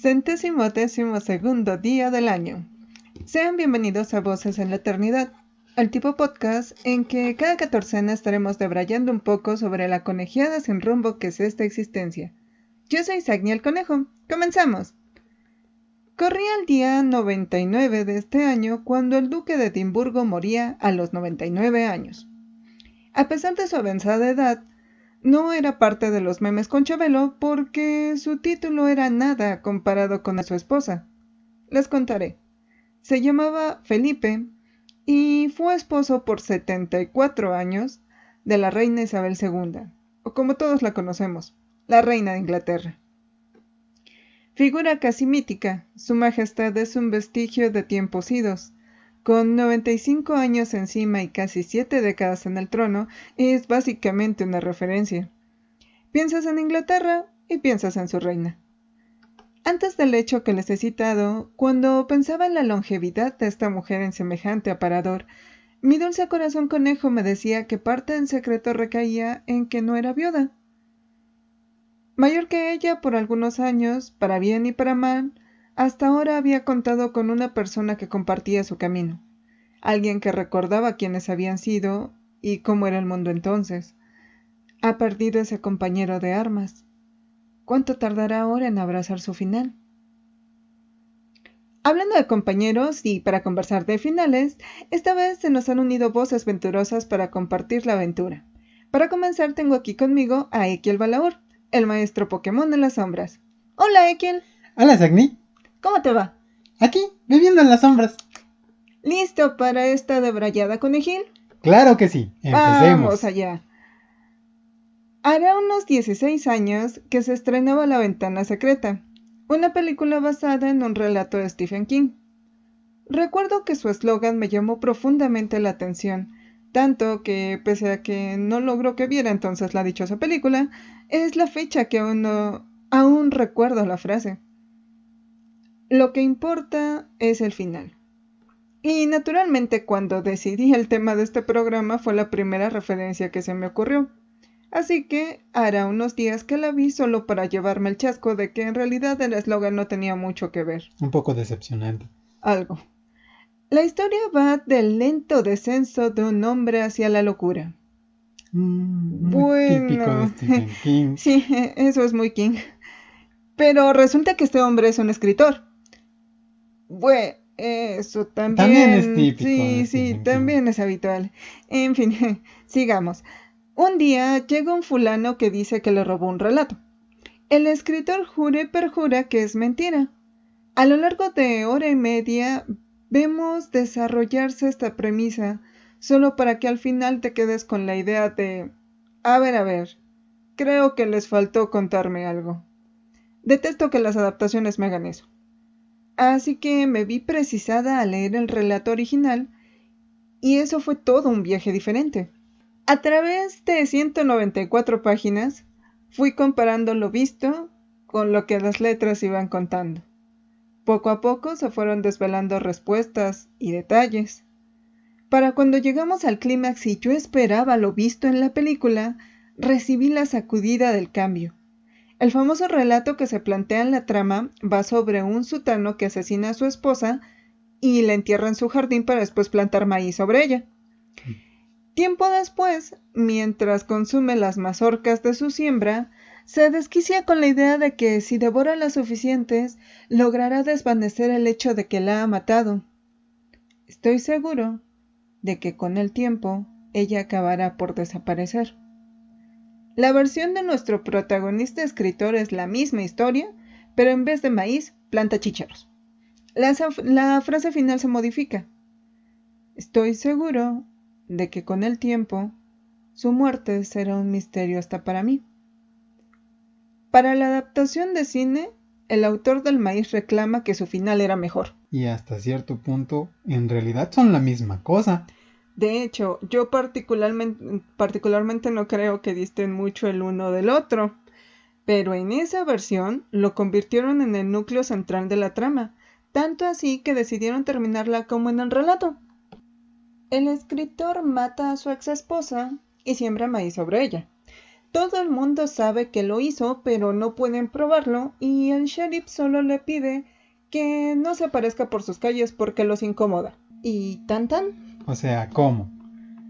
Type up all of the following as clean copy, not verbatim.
Centésimo día del año. Sean bienvenidos a Voces en la Eternidad, el tipo podcast en que cada catorcena estaremos debrayando un poco sobre la conejeada sin rumbo que es esta existencia. Yo soy Sagni el Conejo. ¡Comenzamos! Corría el día 99 de este año cuando el duque de Edimburgo moría a los 99 años. A pesar de su avanzada edad, no era parte de los memes con Chabelo porque su título era nada comparado con su esposa. Les contaré. Se llamaba Felipe y fue esposo por 74 años de la reina Isabel II, o como todos la conocemos, la reina de Inglaterra. Figura casi mítica, su majestad es un vestigio de tiempos idos. Con 95 años encima y casi 7 décadas en el trono, es básicamente una referencia. Piensas en Inglaterra y piensas en su reina. Antes del hecho que les he citado, cuando pensaba en la longevidad de esta mujer en semejante aparador, mi dulce corazón conejo me decía que parte en secreto recaía en que no era viuda. Mayor que ella por algunos años, para bien y para mal, hasta ahora había contado con una persona que compartía su camino, alguien que recordaba quiénes habían sido y cómo era el mundo entonces. Ha perdido ese compañero de armas. ¿Cuánto tardará ahora en abrazar su final? Hablando de compañeros y para conversar de finales, esta vez se nos han unido voces venturosas para compartir la aventura. Para comenzar tengo aquí conmigo a Ekiel Balaur, el maestro Pokémon en las sombras. Hola Ekiel. Hola Sagni. ¿Cómo te va? Aquí, viviendo en las sombras. ¿Listo para esta debrayada conejil? Claro que sí, empecemos. Vamos allá. Hará unos 16 años que se estrenaba La Ventana Secreta, una película basada en un relato de Stephen King. Recuerdo que su eslogan me llamó profundamente la atención, tanto que, pese a que no logró que viera entonces la dichosa película, es la fecha que aún recuerdo la frase. Lo que importa es el final. Y naturalmente cuando decidí el tema de este programa fue la primera referencia que se me ocurrió. Así que hará unos días que la vi solo para llevarme el chasco de que en realidad el eslogan no tenía mucho que ver. Un poco decepcionante. Algo. La historia va del lento descenso de un hombre hacia la locura. Muy típico de Stephen King. Sí, eso es muy King. Pero resulta que este hombre es un escritor. Bueno, eso También es también, típico de Stephen King. también es habitual. En fin, sigamos. Un día llega un fulano que dice que le robó un relato. El escritor jura y perjura que es mentira. A lo largo de hora y media vemos desarrollarse esta premisa solo para que al final te quedes con la idea de a ver, creo que les faltó contarme algo. Detesto que las adaptaciones me hagan eso. Así que me vi precisada a leer el relato original y eso fue todo un viaje diferente. A través de 194 páginas fui comparando lo visto con lo que las letras iban contando. Poco a poco se fueron desvelando respuestas y detalles. Para cuando llegamos al clímax y yo esperaba lo visto en la película, recibí la sacudida del cambio. El famoso relato que se plantea en la trama va sobre un sutano que asesina a su esposa y la entierra en su jardín para después plantar maíz sobre ella. Tiempo después, mientras consume las mazorcas de su siembra, se desquicia con la idea de que si devora las suficientes, logrará desvanecer el hecho de que la ha matado. Estoy seguro de que con el tiempo ella acabará por desaparecer. La versión de nuestro protagonista escritor es la misma historia, pero en vez de maíz, planta chícharos. La frase final se modifica. Estoy seguro de que con el tiempo su muerte será un misterio hasta para mí. Para la adaptación de cine, el autor del maíz reclama que su final era mejor. Y hasta cierto punto, en realidad son la misma cosa. De hecho, yo particularmente no creo que disten mucho el uno del otro, pero en esa versión lo convirtieron en el núcleo central de la trama, tanto así que decidieron terminarla como en el relato. El escritor mata a su ex esposa y siembra maíz sobre ella. Todo el mundo sabe que lo hizo, pero no pueden probarlo y el sheriff solo le pide que no se aparezca por sus calles porque los incomoda. Y tan tan. O sea, ¿cómo?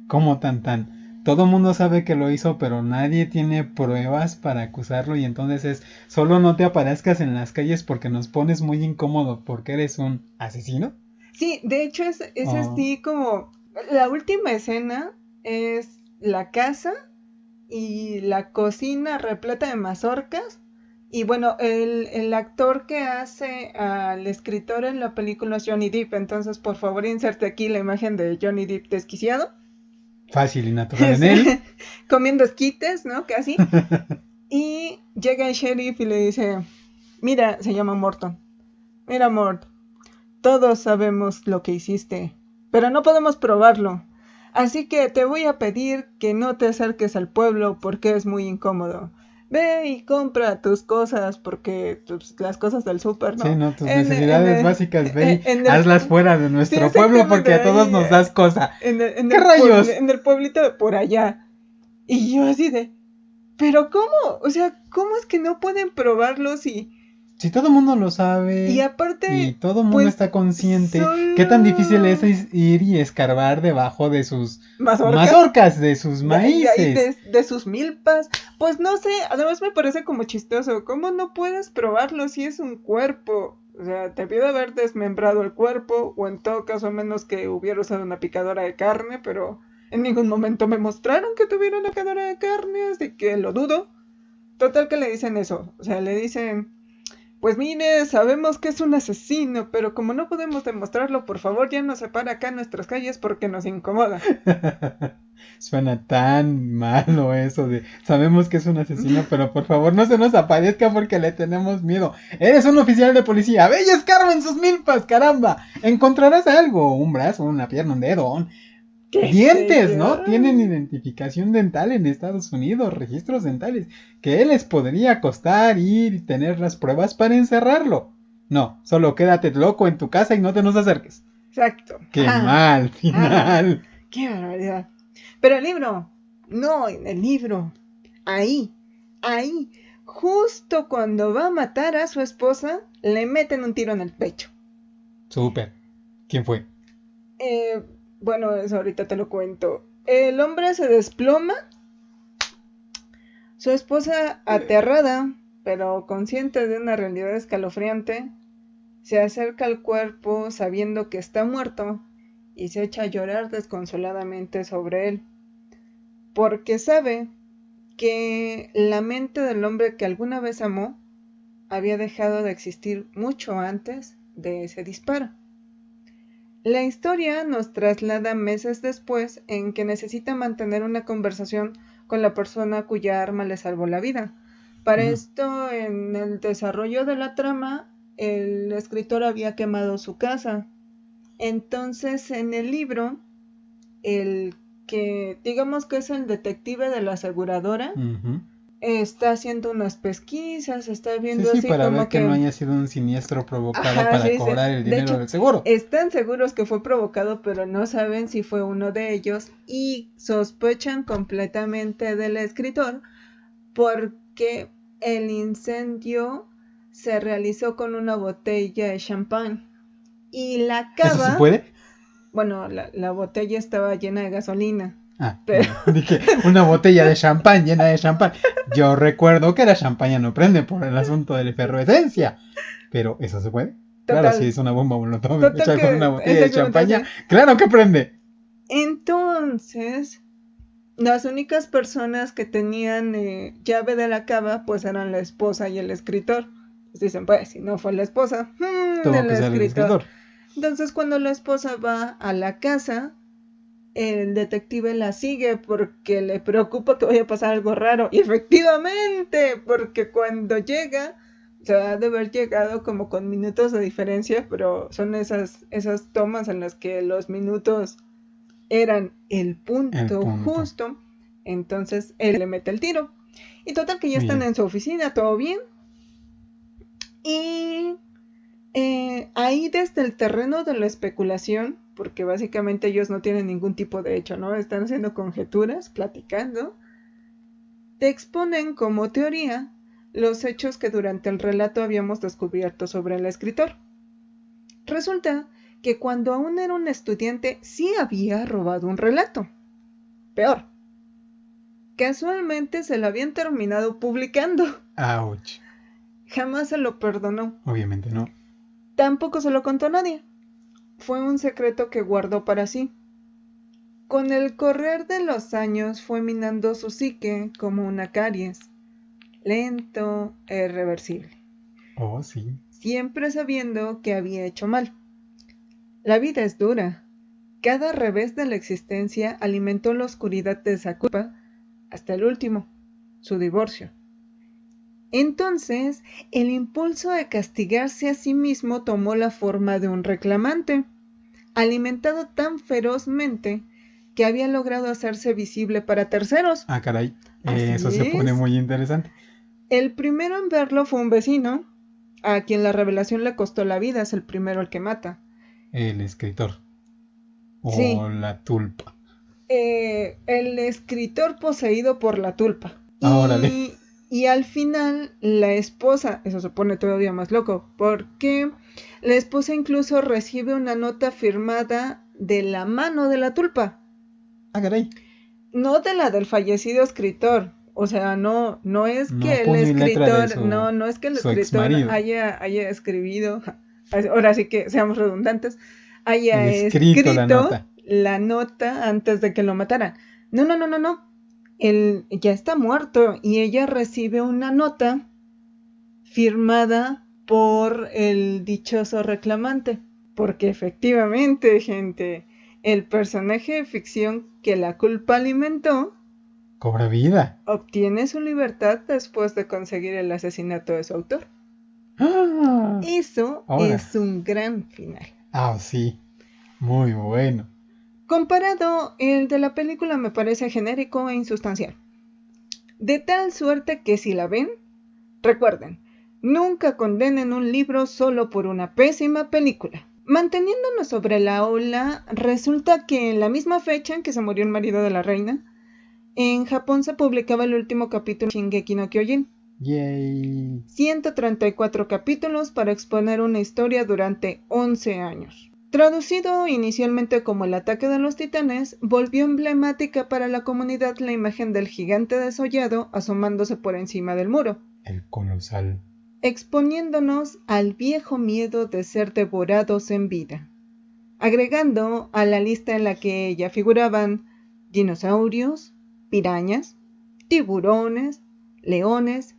¿Cómo tan? Todo el mundo sabe que lo hizo, pero nadie tiene pruebas para acusarlo y entonces es, solo no te aparezcas en las calles porque nos pones muy incómodo porque eres un asesino. Sí, de hecho es Oh, así como la última escena es la casa y la cocina repleta de mazorcas. Y bueno, el actor que hace al escritor en la película es Johnny Depp, entonces por favor inserte aquí la imagen de Johnny Depp desquiciado, fácil y natural en él. comiendo esquites, ¿no? Casi. Y llega el sheriff y le dice, mira, se llama Morton, mira Mort, todos sabemos lo que hiciste, pero no podemos probarlo. Así que te voy a pedir que no te acerques al pueblo porque es muy incómodo. Ve y compra tus cosas porque las cosas del súper, Sí, ¿no? no, tus En, en necesidades el, básicas, ve y en el, hazlas fuera de sí, nuestro pueblo porque exactamente, a todos ahí, nos das cosa. ¿Qué rayos? en el pueblito de por allá. Y yo así de, pero ¿cómo? O sea, ¿cómo es que no pueden probarlo si... Si todo el mundo lo Y sabe y aparte, todo el mundo pues está consciente, ¿qué tan difícil es solo ir y escarbar debajo de sus mazorcas, mazorcas, de sus de ahí maíces? de sus milpas, pues no sé, además me parece como chistoso, ¿cómo no puedes probarlo si es un cuerpo? O sea, te pido haber desmembrado el cuerpo, o en todo caso, a menos que hubiera usado una picadora de carne, pero en ningún momento me mostraron que tuviera una picadora de carne, así que lo dudo. Total que le dicen eso, o sea, le dicen, pues mire, sabemos que es un asesino, pero como no podemos demostrarlo, por favor ya no se para acá en nuestras calles porque nos incomoda. Suena tan malo eso de sabemos que es un asesino, pero por favor no se nos aparezca porque le tenemos miedo. Eres un oficial de policía, ve y escarba en sus milpas, caramba. Encontrarás algo, un brazo, una pierna, un dedo, ¿Qué sé dientes, yo? ¿no? Tienen identificación dental en Estados Unidos, registros dentales, que les podría costar ir y tener las pruebas para encerrarlo. No, solo quédate loco en tu casa y no te nos acerques. Exacto. Qué mal Ah, final. qué barbaridad. Pero el libro, no, en el libro, ahí, ahí, justo cuando va a matar a su esposa, le meten un tiro en el pecho. Súper. ¿Quién fue? Eh, bueno, eso ahorita te lo cuento. El hombre se desploma, su esposa aterrada, pero consciente de una realidad escalofriante, se acerca al cuerpo sabiendo que está muerto y se echa a llorar desconsoladamente sobre él, porque sabe que la mente del hombre que alguna vez amó había dejado de existir mucho antes de ese disparo. La historia nos traslada meses después en que necesita mantener una conversación con la persona cuya arma le salvó la vida. Para esto, en el desarrollo de la trama, el escritor había quemado su casa. Entonces, en el libro, el que digamos que es el detective de la aseguradora, Ujú. está haciendo unas pesquisas, está Sí, viendo sí, así para como ver que no que, haya sido un siniestro provocado ajá, para sí, sí. cobrar el De dinero hecho, del seguro. están seguros que fue provocado, pero no saben si fue uno de ellos y sospechan completamente del escritor porque el incendio se realizó con una botella de champán y la ¿Eso se cava, puede? bueno, la botella estaba llena de gasolina, Ah, pero bueno, dije, una botella de champán llena de champán. Yo recuerdo que la champaña no prende por el asunto de la efervescencia. Pero, ¿eso se puede? Claro, si total, es una bomba molotov total hecha con una que botella de exactamente champaña, así. claro que prende. Entonces, las únicas personas que tenían llave de la cava, pues eran la esposa y el escritor. Pues dicen, pues, si no fue la esposa, Tuvo el que ser el escritor. escritor. Entonces, cuando la esposa va a la casa, el detective la sigue porque le preocupa que vaya a pasar algo raro. Y efectivamente, porque cuando llega, se ha de haber llegado como con minutos de diferencia, pero son esas tomas en las que los minutos eran el El punto punto. justo, entonces él le mete el tiro. Y total que ya están Bien. en su oficina, todo bien. Y ahí desde el terreno de la especulación, porque básicamente ellos no tienen ningún tipo de hecho, ¿no? Están haciendo conjeturas, platicando. te exponen como teoría los hechos que durante el relato habíamos descubierto sobre el escritor. Resulta que cuando aún era un estudiante sí había robado un relato. Peor, casualmente se lo habían terminado publicando. Ouch. Jamás se lo perdonó. Obviamente no. Tampoco se lo contó a nadie. Fue un secreto que guardó para sí. Con el correr de los años fue minando su psique como una caries, lento e irreversible. Oh, sí. Siempre sabiendo que había hecho mal. La vida es dura. Cada revés de la existencia alimentó la oscuridad de esa culpa hasta el último, su divorcio. Entonces, el impulso de castigarse a sí mismo tomó la forma de un reclamante, alimentado tan ferozmente que había logrado hacerse visible para terceros. Ah, caray. Así Eso se pone es. muy interesante. El primero en verlo fue un vecino, a quien la revelación le costó la vida, es el primero el que mata. El escritor. O Sí, la tulpa. el escritor poseído por la tulpa. Órale. Y al final la esposa, eso se pone todavía más loco, porque la esposa incluso recibe una nota firmada de la mano de la tulpa. Ah, caray. No de la del fallecido escritor. O sea, no es No que el puño y letra de escritor, no es que el su escritor exmarido. haya escribido, ahora sí que seamos redundantes, haya Escrito la nota. la nota antes de que lo mataran. No. Él ya está muerto y ella recibe una nota firmada por el dichoso reclamante. Porque efectivamente, gente, el personaje de ficción que la culpa alimentó Cobra vida. obtiene su libertad después de conseguir el asesinato de su autor. Ah, Eso ahora. es un gran final. Ah, sí. Muy bueno. Comparado, el de la película me parece genérico e insustancial. De tal suerte que si la ven, recuerden, nunca condenen un libro solo por una pésima película. Manteniéndonos sobre la ola, resulta que en la misma fecha en que se murió el marido de la reina, en Japón se publicaba el último capítulo de Shingeki no Kyojin. Yay. 134 capítulos para exponer una historia durante 11 años. Traducido inicialmente como el ataque de los titanes, volvió emblemática para la comunidad la imagen del gigante desollado asomándose por encima del muro, El colosal. exponiéndonos al viejo miedo de ser devorados en vida, agregando a la lista en la que ya figuraban dinosaurios, pirañas, tiburones, leones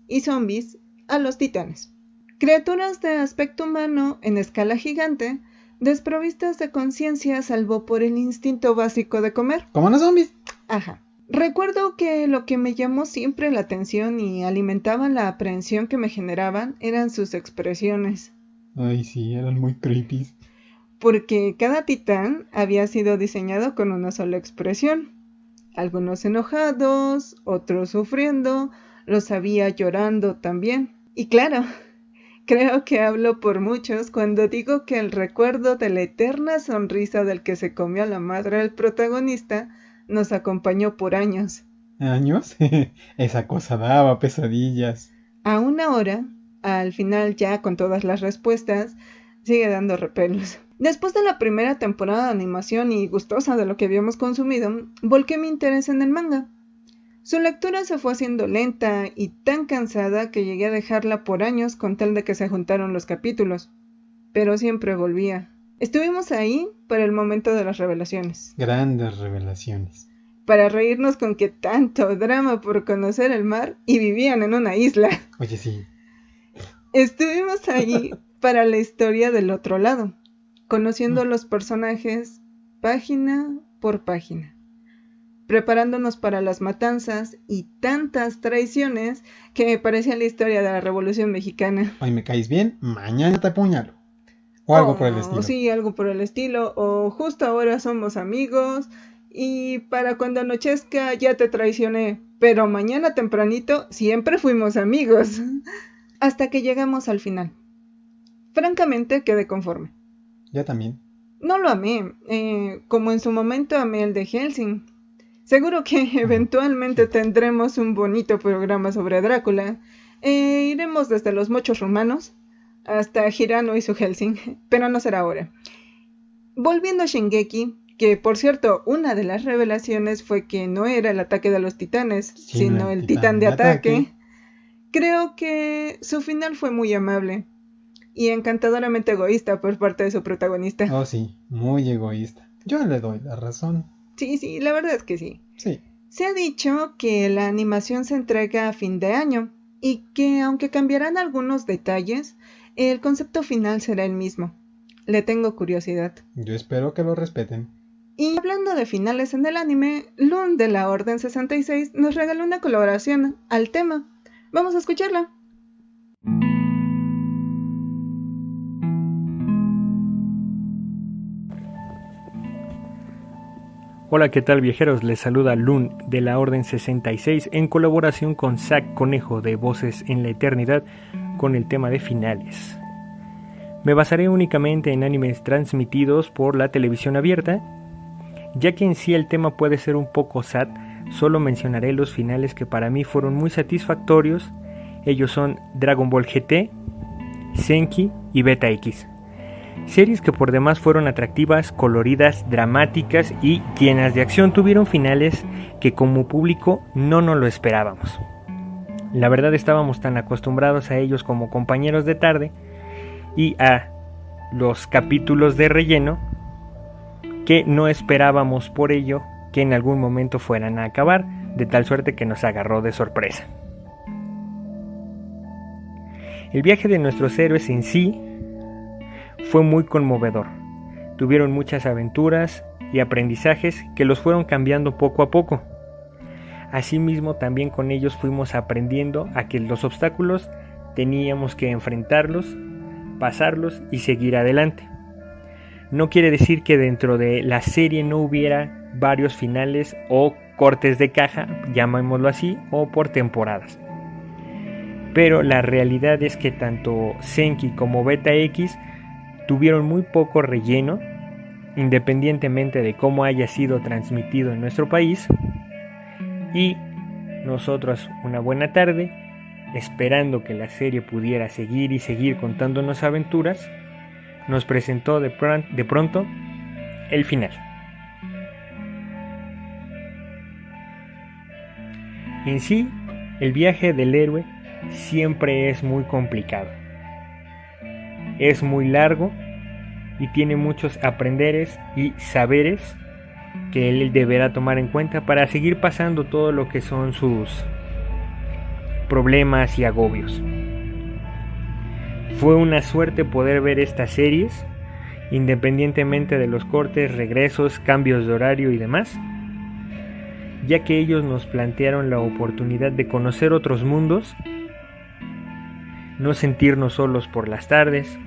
y zombies a los titanes. Criaturas de aspecto humano en escala gigante, desprovistas de conciencia salvo por el instinto básico de comer. Como los zombies. Ajá. Recuerdo que lo que me llamó siempre la atención y alimentaba la aprehensión que me generaban eran sus expresiones. Ay, sí, eran muy creepy. Porque cada titán había sido diseñado con una sola expresión. Algunos enojados, otros sufriendo, los había llorando también. Y claro, creo que hablo por muchos cuando digo que el recuerdo de la eterna sonrisa del que se comió a la madre del protagonista nos acompañó por años. ¿Años? Esa cosa daba pesadillas. Aún ahora, al final ya con todas las respuestas, sigue dando repelos. Después de la primera temporada de animación y gustosa de lo que habíamos consumido, volqué mi interés en el manga. Su lectura se fue haciendo lenta y tan cansada que llegué a dejarla por años con tal de que se juntaron los capítulos. Pero siempre volvía. Estuvimos ahí para el momento de las revelaciones. Grandes revelaciones. Para reírnos con que tanto drama por conocer el mar y vivían en una isla. Oye, sí. Estuvimos ahí para la historia del otro lado, conociendo los personajes página por página, preparándonos para las matanzas y tantas traiciones que me parecía la historia de la Revolución Mexicana. Hoy me caes bien, mañana te apuñalo. O algo por el estilo. Sí, algo por el estilo. O justo ahora somos amigos y para cuando anochezca ya te traicioné, pero mañana tempranito siempre fuimos amigos. Hasta que llegamos al final. Francamente quedé conforme. Yo también. No lo amé, como en su momento amé el de Hellsing. Seguro que eventualmente tendremos un bonito programa sobre Drácula. Iremos desde los mochos romanos hasta Hirano y su Helsing, pero no será ahora. Volviendo a Shingeki, que por cierto, una de las revelaciones fue que no era el ataque de los titanes, sino el titán de ataque. Creo que su final fue muy amable y encantadoramente egoísta por parte de su protagonista. Oh, sí, muy egoísta. Yo le doy la razón. Sí, la verdad es que sí. Sí. Se ha dicho que la animación se entrega a fin de año y que aunque cambiarán algunos detalles, el concepto final será el mismo. Le tengo curiosidad. Yo espero que lo respeten. Y hablando de finales en el anime, Lun de la Orden 66 nos regaló una colaboración al tema. Vamos a escucharla. Hola, ¿qué tal viajeros? Les saluda Lun de la Orden 66 en colaboración con Zack Conejo de Voces en la Eternidad con el tema de finales. Me basaré únicamente en animes transmitidos por la televisión abierta, ya que en sí el tema puede ser un poco sad. Solo mencionaré los finales que para mí fueron muy satisfactorios. Ellos son Dragon Ball GT, Senki y Beta X. Series que por demás fueron atractivas, coloridas, dramáticas y llenas de acción. Tuvieron finales que como público no nos lo esperábamos. La verdad estábamos tan acostumbrados a ellos como compañeros de tarde y a los capítulos de relleno que no esperábamos por ello que en algún momento fueran a acabar, de tal suerte que nos agarró de sorpresa. El viaje de nuestros héroes en sí fue muy conmovedor. Tuvieron muchas aventuras y aprendizajes que los fueron cambiando poco a poco. Asimismo, también con ellos fuimos aprendiendo a que los obstáculos teníamos que enfrentarlos, pasarlos y seguir adelante. No quiere decir que dentro de la serie no hubiera varios finales o cortes de caja, llamémoslo así, o por temporadas. Pero la realidad es que tanto Senki como Beta X tuvieron muy poco relleno, independientemente de cómo haya sido transmitido en nuestro país. Y nosotros, una buena tarde, esperando que la serie pudiera seguir y seguir contándonos aventuras, nos presentó de pronto el final. En sí, el viaje del héroe siempre es muy complicado. Es muy largo y tiene muchos aprenderes y saberes que él deberá tomar en cuenta para seguir pasando todo lo que son sus problemas y agobios. Fue una suerte poder ver estas series, independientemente de los cortes, regresos, cambios de horario y demás, ya que ellos nos plantearon la oportunidad de conocer otros mundos, no sentirnos solos por las tardes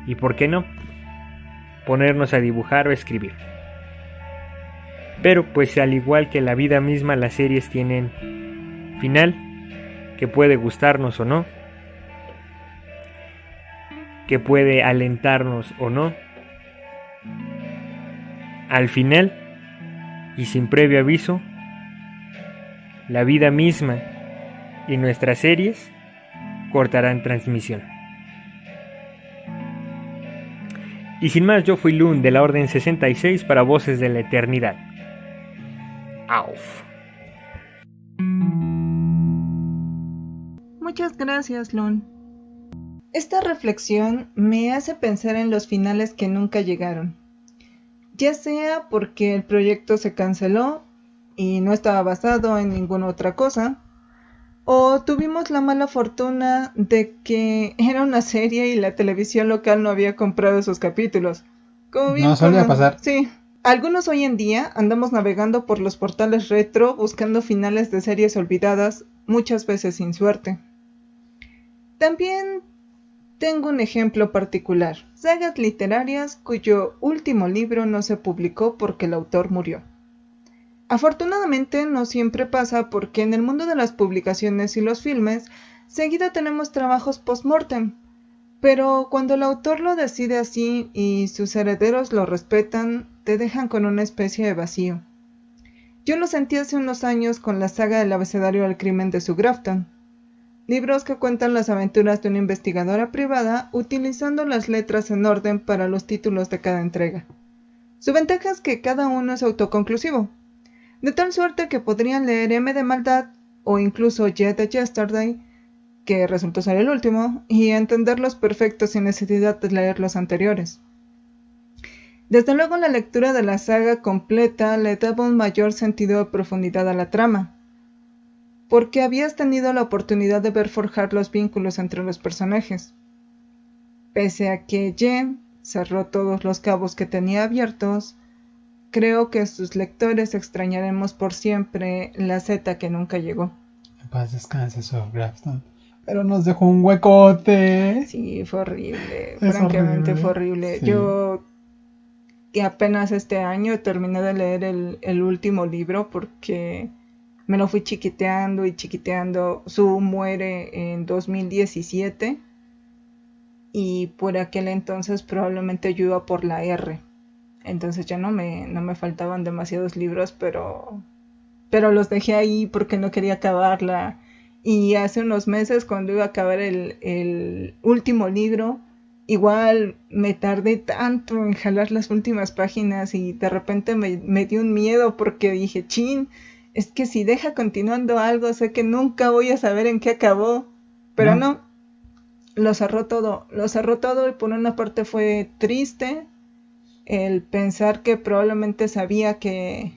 y, ¿por qué no?, ponernos a dibujar o escribir. Pero pues al igual que la vida misma, las series tienen final, que puede gustarnos o no, que puede alentarnos o no. Al final, y sin previo aviso, la vida misma y nuestras series cortarán transmisión. Y sin más, yo fui Lun de la Orden 66 para Voces de la Eternidad. Auf. Muchas gracias, Lun. Esta reflexión me hace pensar en los finales que nunca llegaron. Ya sea porque el proyecto se canceló y no estaba basado en ninguna otra cosa, o tuvimos la mala fortuna de que era una serie y la televisión local no había comprado sus capítulos. No solía pasar. Sí. Algunos hoy en día andamos navegando por los portales retro buscando finales de series olvidadas, muchas veces sin suerte. También tengo un ejemplo particular, sagas literarias cuyo último libro no se publicó porque el autor murió. Afortunadamente no siempre pasa porque en el mundo de las publicaciones y los filmes seguido tenemos trabajos post-mortem, pero cuando el autor lo decide así y sus herederos lo respetan, te dejan con una especie de vacío. Yo lo sentí hace unos años con la saga del abecedario del crimen de Sue Grafton. Libros que cuentan las aventuras de una investigadora privada utilizando las letras en orden para los títulos de cada entrega. Su ventaja es que cada uno es autoconclusivo, de tal suerte que podrían leer M de Maldad o incluso Jet de Yesterday, que resultó ser el último, y entenderlos perfectos sin necesidad de leer los anteriores. Desde luego la lectura de la saga completa le daba un mayor sentido de profundidad a la trama, porque habías tenido la oportunidad de ver forjar los vínculos entre los personajes. Pese a que Jen cerró todos los cabos que tenía abiertos, creo que sus lectores extrañaremos por siempre la Z que nunca llegó. En paz descanse, Sue Grafton. Pero nos dejó un huecote. Sí, fue horrible. Es Francamente horrible. fue horrible. Sí. Yo que apenas este año terminé de leer el último libro porque me lo fui chiquiteando y chiquiteando. Sue muere en 2017 y por aquel entonces probablemente yo iba por la R. Entonces ya no me faltaban demasiados libros, pero los dejé ahí porque no quería acabarla. Y hace unos meses, cuando iba a acabar el último libro, igual me tardé tanto en jalar las últimas páginas y de repente me dio un miedo porque dije, chin, es que si deja continuando algo, sé que nunca voy a saber en qué acabó. Pero no, lo cerró todo y por una parte fue triste el pensar que probablemente sabía que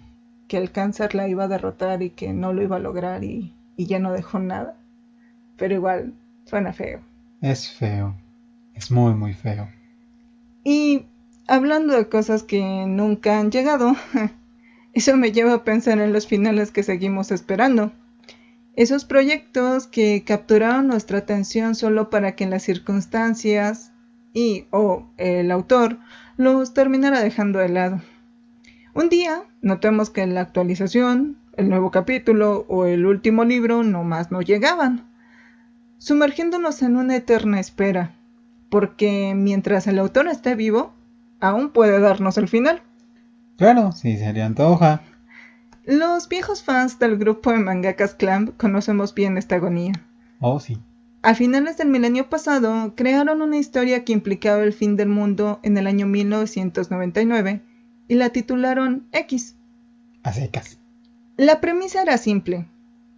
el cáncer la iba a derrotar y que no lo iba a lograr y ya no dejó nada. Pero igual, suena feo. Es feo. Es muy, muy feo. Y hablando de cosas que nunca han llegado, eso me lleva a pensar en los finales que seguimos esperando. Esos proyectos que capturaron nuestra atención solo para que en las circunstancias o el autor los terminara dejando de lado. Un día notemos que la actualización, el nuevo capítulo o el último libro nomás no llegaban, sumergiéndonos en una eterna espera, porque mientras el autor esté vivo, aún puede darnos el final. Claro, sí, se le antoja. Los viejos fans del grupo de mangakas Clamp conocemos bien esta agonía. Oh, sí. A finales del milenio pasado, crearon una historia que implicaba el fin del mundo en el año 1999 y la titularon X. A secas. La premisa era simple.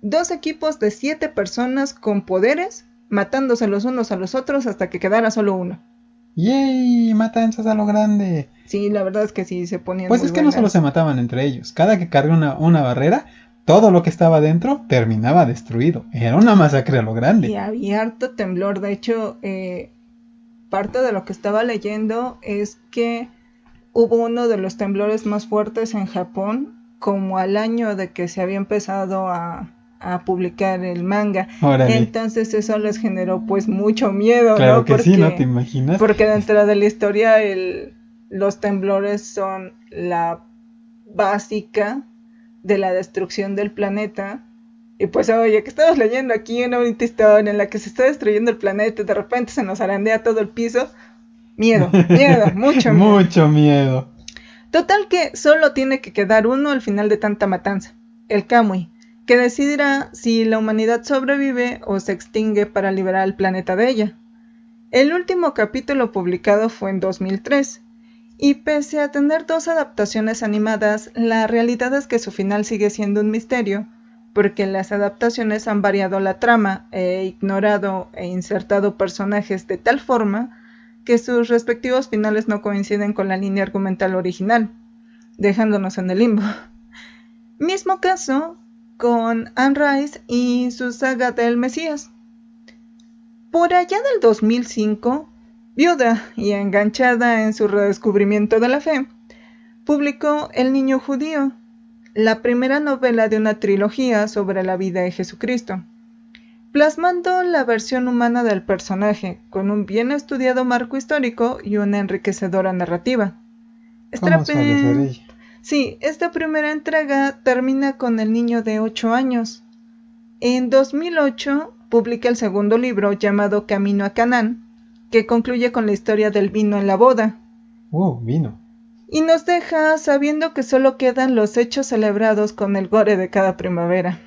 2 equipos de 7 personas con poderes, matándose los unos a los otros hasta que quedara solo uno. ¡Yay! Matanzas a lo grande. Sí, la verdad es que sí, se ponían Pues muy es que no solo buenas. se mataban entre ellos. Cada que cargaba una barrera, todo lo que estaba dentro terminaba destruido. Era una masacre a lo grande. Y había harto temblor. De hecho, parte de lo que estaba leyendo es que hubo uno de los temblores más fuertes en Japón, como al año de que se había empezado a publicar el manga. Órale. Entonces eso les generó pues mucho miedo, Claro ¿no? que sí, ¿no te imaginas? Porque dentro de la historia los temblores son la básica de la destrucción del planeta. Y pues oye, que estamos leyendo aquí una bonita historia en la que se está destruyendo el planeta y de repente se nos arandea todo el piso. Miedo, mucho miedo. Mucho miedo. Total que solo tiene que quedar uno al final de tanta matanza, el Kamui, que decidirá si la humanidad sobrevive o se extingue para liberar al planeta de ella. El último capítulo publicado fue en 2003, y pese a tener 2 adaptaciones animadas, la realidad es que su final sigue siendo un misterio, porque las adaptaciones han variado la trama, ignorado e insertado personajes de tal forma que sus respectivos finales no coinciden con la línea argumental original, dejándonos en el limbo. Mismo caso con Anne Rice y su saga del Mesías. Por allá del 2005, viuda y enganchada en su redescubrimiento de la fe, publicó El niño judío, la primera novela de una trilogía sobre la vida de Jesucristo, plasmando la versión humana del personaje, con un bien estudiado marco histórico y una enriquecedora narrativa. ¿Cómo suele ser ella? Sí, esta primera entrega termina con el niño de 8 años. En 2008 publica el segundo libro llamado Camino a Canaán, que concluye con la historia del vino en la boda. Vino. y nos deja sabiendo que solo quedan los hechos celebrados con el gore de cada primavera.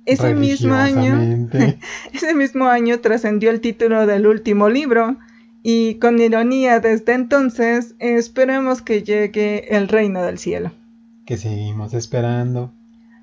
Ese mismo año trascendió el título del último libro, y con ironía desde entonces esperemos que llegue el reino del cielo. Que seguimos esperando.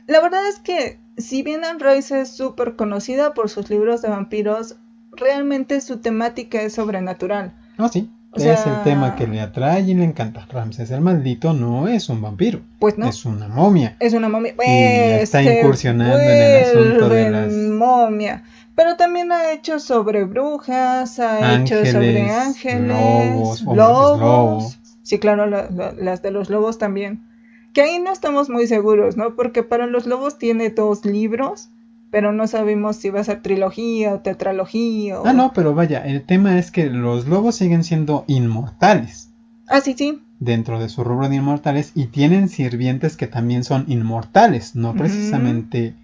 La verdad es que, si bien Anne Rice es súper conocida por sus libros de vampiros, realmente su temática es sobrenatural. No, sí. Es el tema que le atrae y le encanta. Ramsés el Maldito no es un vampiro. Pues no. Es una momia. Es una momia. Y está incursionando en el asunto de las... momia. Pero también ha hecho sobre brujas, hecho sobre ángeles, lobos. Sí, claro, las de los lobos también. Que ahí no estamos muy seguros, ¿no? Porque para los lobos tiene 2 libros, pero no sabemos si va a ser trilogía o tetralogía. Ah, no, pero vaya, el tema es que los lobos siguen siendo inmortales. Ah, sí, sí. Dentro de su rubro de inmortales, y tienen sirvientes que también son inmortales, no precisamente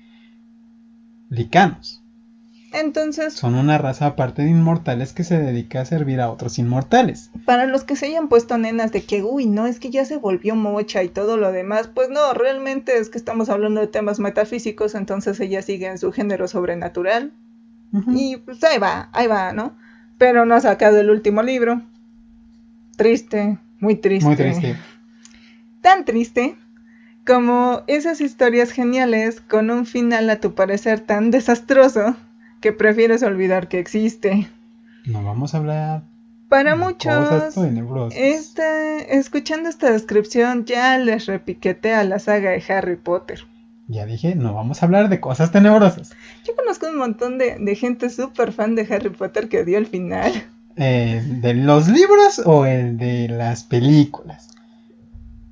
licanos. Entonces, son una raza aparte de inmortales que se dedica a servir a otros inmortales. Para los que se hayan puesto nenas de que, uy, no, es que ya se volvió mocha y todo lo demás, pues no, realmente es que estamos hablando de temas metafísicos, entonces ella sigue en su género sobrenatural. Y pues ahí va, ¿no? Pero no ha sacado el último libro. Triste, muy triste. Muy triste. Tan triste como esas historias geniales con un final a tu parecer tan desastroso que prefieres olvidar que existe. No vamos a hablar para muchos, tenebrosas. Escuchando esta descripción ya les repiqueté a la saga de Harry Potter. Ya dije, no vamos a hablar de cosas tenebrosas. Yo conozco un montón de gente súper fan de Harry Potter que odió el final. ¿De los libros o el de las películas?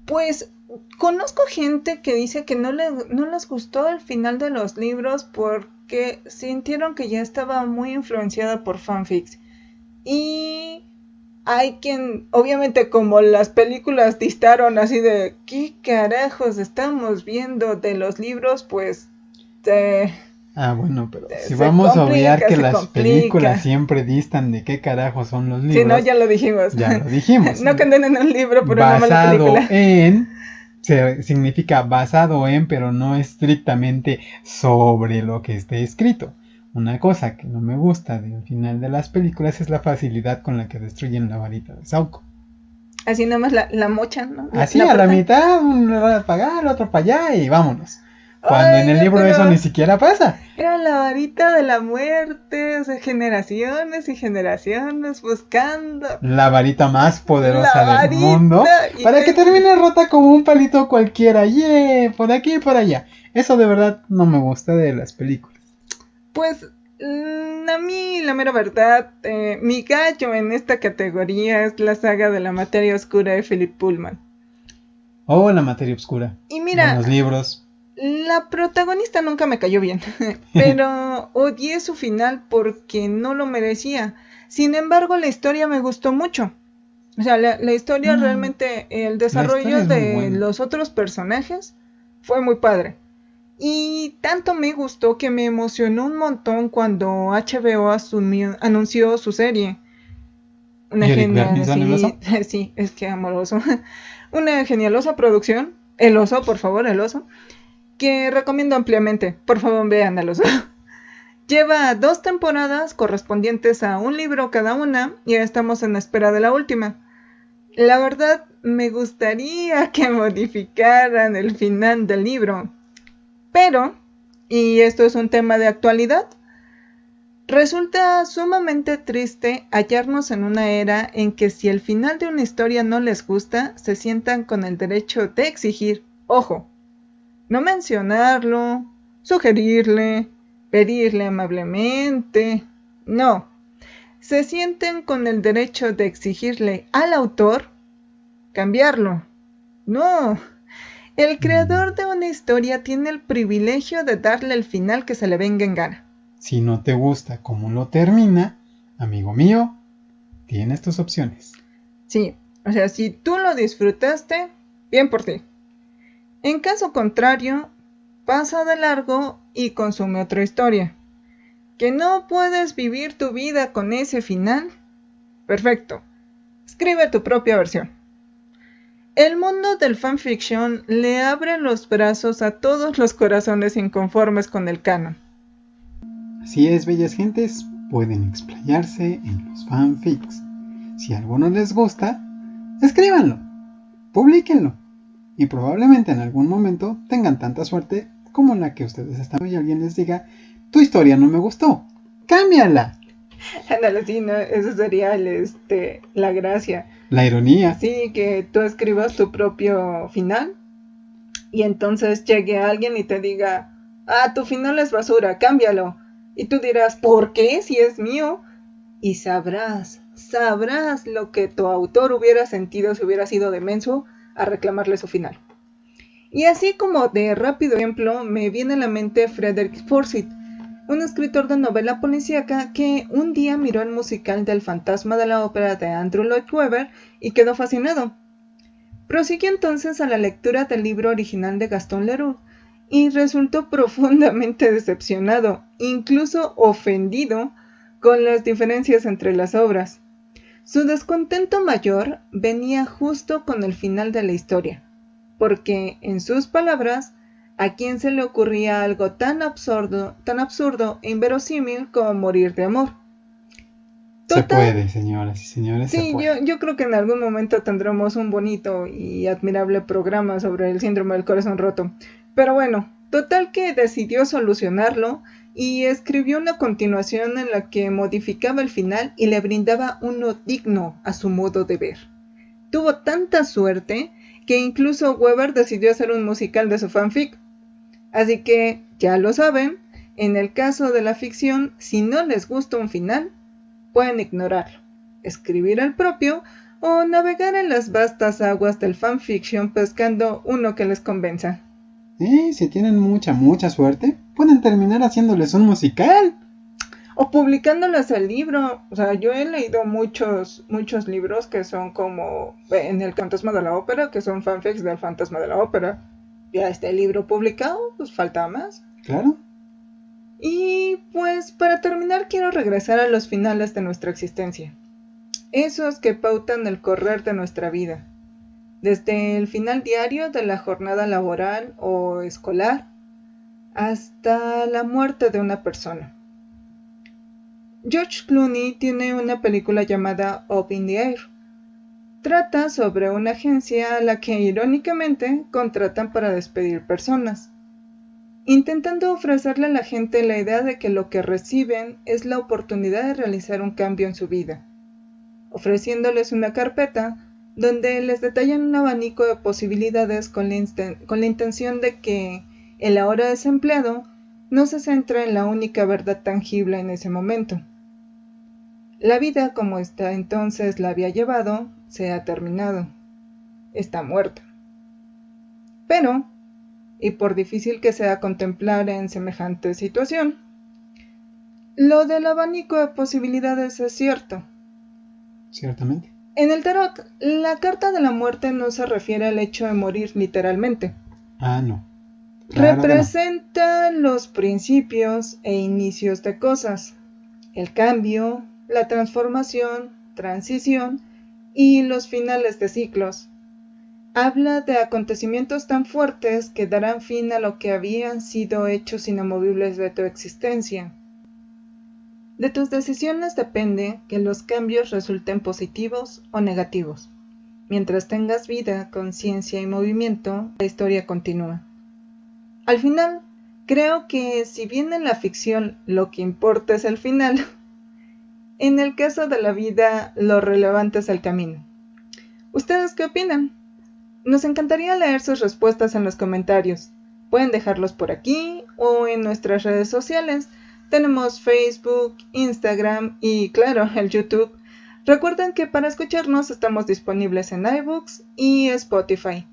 Pues conozco gente que dice que no les gustó el final de los libros porque sintieron que ya estaba muy influenciada por fanfics. Y hay quien, obviamente como las películas distaron así de ¿qué carajos estamos viendo de los libros? Pues bueno, pero si vamos a obviar que las películas siempre distan de qué carajos son los libros. Sí, no, ya lo dijimos. No condenen un libro por una mala película. Significa basado en, pero no estrictamente sobre lo que esté escrito. Una cosa que no me gusta del final de las películas es la facilidad con la que destruyen la varita de Sauco. Así nada más la mochan, ¿no? Así a la mitad, uno va para acá, el otro para allá y vámonos. Cuando en el libro eso ni siquiera pasa. Era la varita de la muerte, o sea, generaciones y generaciones buscando la varita más poderosa del mundo, para que termine rota como un palito cualquiera, por aquí y por allá. Eso de verdad no me gusta de las películas. Pues a mí la mera verdad, mi gallo en esta categoría es la saga de la materia oscura de Philip Pullman. La materia oscura. Y mira, buenos libros. La protagonista nunca me cayó bien, pero odié su final porque no lo merecía. Sin embargo, la historia me gustó mucho. O sea, la historia realmente, el desarrollo de los otros personajes fue muy padre. Y tanto me gustó que me emocionó un montón cuando HBO anunció su serie. Una genial, sí, es que amo el oso. Una genialosa producción. El oso, por favor, el oso. Que recomiendo ampliamente. Por favor, vean el oso. Lleva 2 temporadas correspondientes a un libro cada una y ya estamos en espera de la última. La verdad, me gustaría que modificaran el final del libro. Pero, y esto es un tema de actualidad, resulta sumamente triste hallarnos en una era en que si el final de una historia no les gusta, se sientan con el derecho de exigir, ojo, no mencionarlo, sugerirle, pedirle amablemente, no, se sienten con el derecho de exigirle al autor cambiarlo, no. El creador de una historia tiene el privilegio de darle el final que se le venga en gana. Si no te gusta cómo lo termina, amigo mío, tienes tus opciones. Sí, o sea, si tú lo disfrutaste, bien por ti. En caso contrario, pasa de largo y consume otra historia. ¿Que no puedes vivir tu vida con ese final? Perfecto. Escribe tu propia versión. El mundo del fanfiction le abre los brazos a todos los corazones inconformes con el canon. Así es, bellas gentes, pueden explayarse en los fanfics. Si a alguno les gusta, escríbanlo, publíquenlo, y probablemente en algún momento tengan tanta suerte como la que ustedes están y alguien les diga, tu historia no me gustó, cámbiala. Ándale, sí, no, eso sería la gracia. La ironía. Sí, que tú escribas tu propio final y entonces llegue alguien y te diga, tu final es basura, cámbialo. Y tú dirás, ¿por qué? Si es mío. Y sabrás lo que tu autor hubiera sentido si hubiera sido demenso a reclamarle su final. Y así como de rápido ejemplo me viene a la mente Frederick Forsyth, un escritor de novela policíaca que un día miró el musical del Fantasma de la Ópera de Andrew Lloyd Webber y quedó fascinado. Prosiguió entonces a la lectura del libro original de Gaston Leroux y resultó profundamente decepcionado, incluso ofendido, con las diferencias entre las obras. Su descontento mayor venía justo con el final de la historia, porque, en sus palabras, ¿a quién se le ocurría algo tan absurdo e inverosímil como morir de amor? Se puede, señoras y señores, sí, se puede. Yo creo que en algún momento tendremos un bonito y admirable programa sobre el síndrome del corazón roto. Pero bueno, total que decidió solucionarlo y escribió una continuación en la que modificaba el final y le brindaba uno digno a su modo de ver. Tuvo tanta suerte que incluso Weber decidió hacer un musical de su fanfic. Así que, ya lo saben, en el caso de la ficción, si no les gusta un final, pueden ignorarlo, escribir el propio o navegar en las vastas aguas del fanfiction pescando uno que les convenza. Si tienen mucha suerte, pueden terminar haciéndoles un musical. O publicándoles el libro. O sea, yo he leído muchos libros que son como en el Fantasma de la Ópera, que son fanfics del Fantasma de la Ópera. Ya está el libro publicado, pues falta más. Claro. Y pues para terminar quiero regresar a los finales de nuestra existencia. Esos que pautan el correr de nuestra vida. Desde el final diario de la jornada laboral o escolar hasta la muerte de una persona. George Clooney tiene una película llamada Up in the Air. Trata sobre una agencia a la que irónicamente contratan para despedir personas, intentando ofrecerle a la gente la idea de que lo que reciben es la oportunidad de realizar un cambio en su vida, ofreciéndoles una carpeta donde les detallan un abanico de posibilidades con la intención de que el ahora desempleado no se centre en la única verdad tangible en ese momento. La vida como hasta entonces la había llevado se ha terminado. Está muerta. Pero, y por difícil que sea contemplar en semejante situación, lo del abanico de posibilidades es cierto. Ciertamente. En el tarot, la carta de la muerte no se refiere al hecho de morir literalmente. No. Claro Representa los principios e inicios de cosas, el cambio, la transformación, transición y los finales de ciclos. Habla de acontecimientos tan fuertes que darán fin a lo que habían sido hechos inamovibles de tu existencia. De tus decisiones depende que los cambios resulten positivos o negativos. Mientras tengas vida, conciencia y movimiento, la historia continúa. Al final, creo que si bien en la ficción lo que importa es el final, en el caso de la vida lo relevante es el camino. ¿Ustedes qué opinan? Nos encantaría leer sus respuestas en los comentarios. Pueden dejarlos por aquí o en nuestras redes sociales. Tenemos Facebook, Instagram y, claro, el YouTube. Recuerden que para escucharnos estamos disponibles en iBooks y Spotify.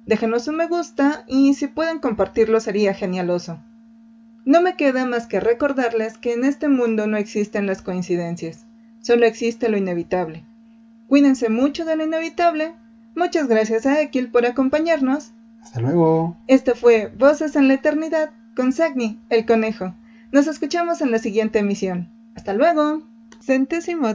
Déjenos un me gusta y si pueden compartirlo sería genialoso. No me queda más que recordarles que en este mundo no existen las coincidencias, solo existe lo inevitable. Cuídense mucho de lo inevitable. Muchas gracias a Ekil por acompañarnos. Hasta luego. Este fue Voces en la Eternidad con Sagni, el conejo. Nos escuchamos en la siguiente emisión. Hasta luego. Centésimo.